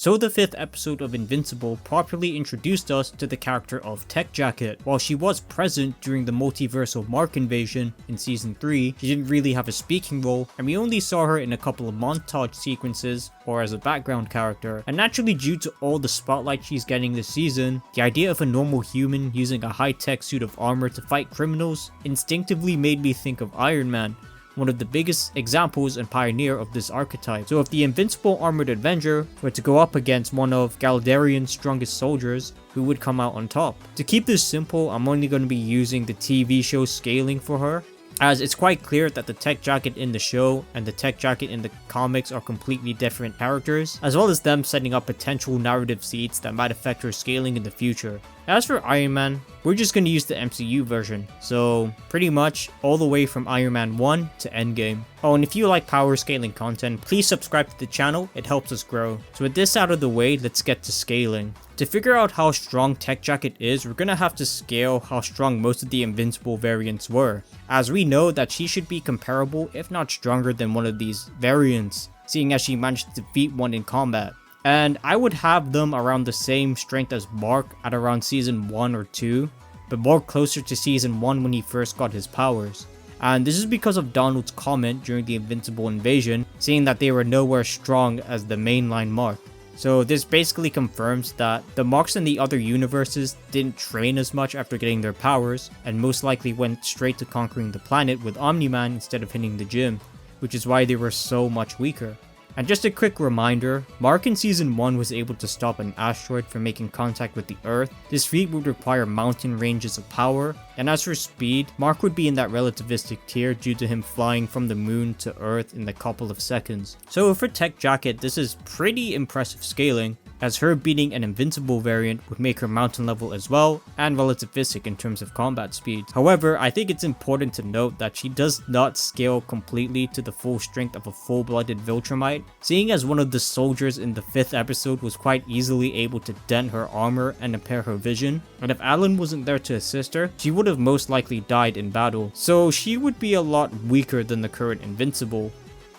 So the 5th episode of Invincible properly introduced us to the character of Tech Jacket. While she was present during the multiversal Mark invasion in season 3, she didn't really have a speaking role, and we only saw her in a couple of montage sequences or as a background character. And naturally, due to all the spotlight she's getting this season, the idea of a normal human using a high-tech suit of armor to fight criminals instinctively made me think of Iron Man, one of the biggest examples and pioneer of this archetype. So if the invincible armored Avenger were to go up against one of Galdarian's strongest soldiers, who would come out on top? To keep this simple, I'm only going to be using the TV show scaling for her, as it's quite clear that the Tech Jacket in the show and the Tech Jacket in the comics are completely different characters, as well as them setting up potential narrative seeds that might affect her scaling in the future. As for Iron Man, we're just going to use the MCU version, so pretty much all the way from Iron Man 1 to Endgame. Oh, and if you like power scaling content, please subscribe to the channel, it helps us grow. So with this out of the way, let's get to scaling. To figure out how strong Tech Jacket is, we're gonna have to scale how strong most of the Invincible variants were, as we know that she should be comparable if not stronger than one of these variants, seeing as she managed to defeat one in combat. And I would have them around the same strength as Mark at around season 1 or 2, but more closer to season 1 when he first got his powers. And this is because of Donald's comment during the Invincible invasion, saying that they were nowhere strong as the mainline Mark. So this basically confirms that the Marks in the other universes didn't train as much after getting their powers, and most likely went straight to conquering the planet with Omni-Man instead of hitting the gym, which is why they were so much weaker. And just a quick reminder, Mark in season 1 was able to stop an asteroid from making contact with the Earth. This feat would require mountain ranges of power, and as for speed, Mark would be in that relativistic tier due to him flying from the moon to Earth in a couple of seconds. So for Tech Jacket, this is pretty impressive scaling, as her beating an invincible variant would make her mountain level as well, and relativistic in terms of combat speed. However, I think it's important to note that she does not scale completely to the full strength of a full-blooded Viltrumite, seeing as one of the soldiers in the 5th episode was quite easily able to dent her armor and impair her vision, and if Alan wasn't there to assist her, she would have most likely died in battle, so she would be a lot weaker than the current Invincible.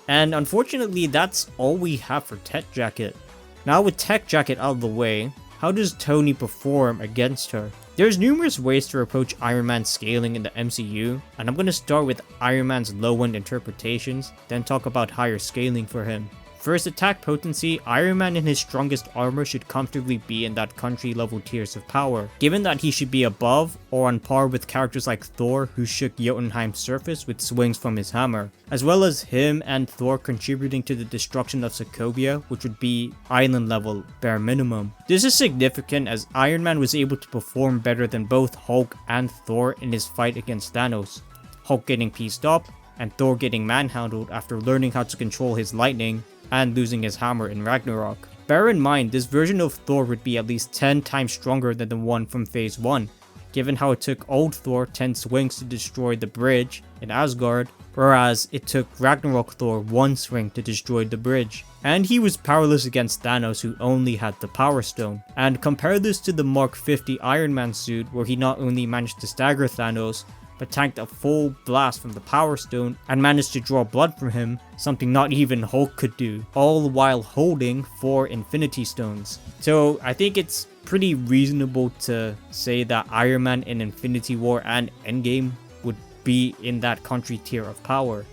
And unfortunately, that's all we have for Tech Jacket. Now with Tech Jacket out of the way, how does Tony perform against her? There's numerous ways to approach Iron Man's scaling in the MCU, and I'm going to start with Iron Man's low-end interpretations, then talk about higher scaling for him. First, attack potency, Iron Man in his strongest armor should comfortably be in that country level tiers of power, given that he should be above or on par with characters like Thor who shook Jotunheim's surface with swings from his hammer, as well as him and Thor contributing to the destruction of Sokovia, which would be island level bare minimum. This is significant as Iron Man was able to perform better than both Hulk and Thor in his fight against Thanos, Hulk getting pieced up and Thor getting manhandled after learning how to control his lightning and losing his hammer in Ragnarok. Bear in mind, this version of Thor would be at least 10 times stronger than the one from phase 1, given how it took old Thor 10 swings to destroy the bridge in Asgard, whereas it took Ragnarok Thor 1 swing to destroy the bridge. And he was powerless against Thanos, who only had the Power Stone. And compare this to the Mark 50 Iron Man suit, where he not only managed to stagger Thanos, but tanked a full blast from the Power Stone and managed to draw blood from him, something not even Hulk could do, all while holding 4 Infinity Stones. So I think it's pretty reasonable to say that Iron Man in Infinity War and Endgame would be in that country tier of power.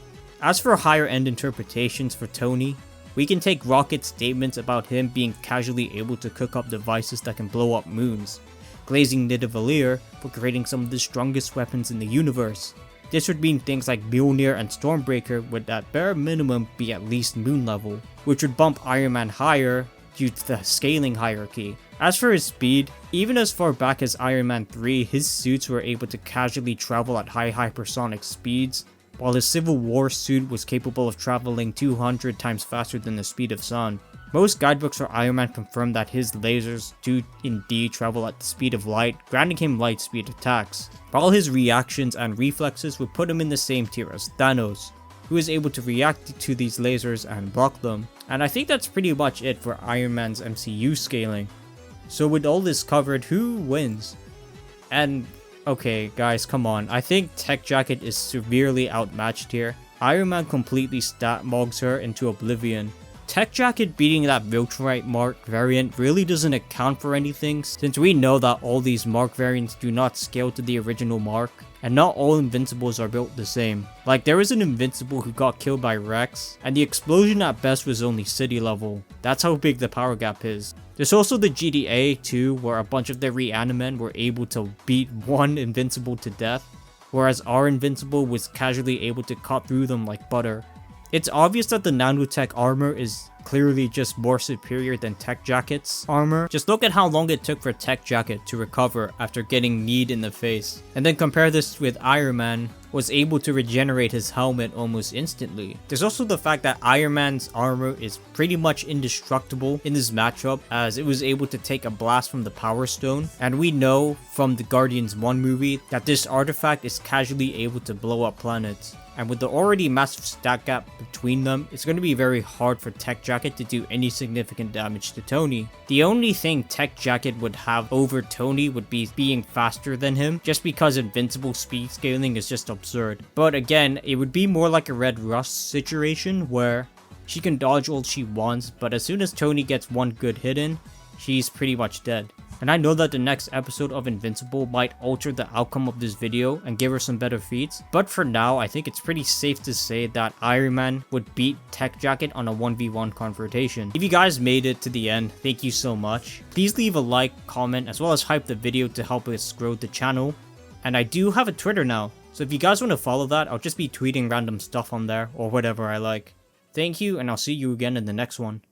As for higher end interpretations for Tony, we can take Rocket's statements about him being casually able to cook up devices that can blow up moons, glazing Nidavellir for creating some of the strongest weapons in the universe. This would mean things like Mjolnir and Stormbreaker would at bare minimum be at least moon level, which would bump Iron Man higher due to the scaling hierarchy. As for his speed, even as far back as Iron Man 3, his suits were able to casually travel at high hypersonic speeds, while his Civil War suit was capable of traveling 200 times faster than the speed of sound. Most guidebooks for Iron Man confirm that his lasers do indeed travel at the speed of light, granting him light speed attacks. All his reactions and reflexes would put him in the same tier as Thanos, who is able to react to these lasers and block them. And I think that's pretty much it for Iron Man's MCU scaling. So with all this covered, who wins? And okay guys, come on, I think Tech Jacket is severely outmatched here. Iron Man completely stat mogs her into oblivion. Tech Jacket beating that Viltrumite Mark variant really doesn't account for anything, since we know that all these Mark variants do not scale to the original Mark, and not all Invincibles are built the same. Like, there is an Invincible who got killed by Rex, and the explosion at best was only city level. That's how big the power gap is. There's also the GDA too, where a bunch of the Reanimen were able to beat one Invincible to death, whereas our Invincible was casually able to cut through them like butter. It's obvious that the nanotech armor is clearly just more superior than Tech Jacket's armor. Just look at how long it took for Tech Jacket to recover after getting kneed in the face. And then compare this with Iron Man, was able to regenerate his helmet almost instantly. There's also the fact that Iron Man's armor is pretty much indestructible in this matchup, as it was able to take a blast from the Power Stone. And we know from the Guardians 1 movie that this artifact is casually able to blow up planets. And with the already massive stat gap between them, it's going to be very hard for Tech Jacket to do any significant damage to Tony. The only thing Tech Jacket would have over Tony would be being faster than him, just because Invincible speed scaling is just absurd. But again, it would be more like a Red Rust situation where she can dodge all she wants, but as soon as Tony gets one good hit in, she's pretty much dead. And I know that the next episode of Invincible might alter the outcome of this video and give her some better feats, but for now, I think it's pretty safe to say that Iron Man would beat Tech Jacket on a 1v1 confrontation. If you guys made it to the end, thank you so much. Please leave a like, comment, as well as hype the video to help us grow the channel. And I do have a Twitter now, so if you guys want to follow that, I'll just be tweeting random stuff on there, or whatever I like. Thank you, and I'll see you again in the next one.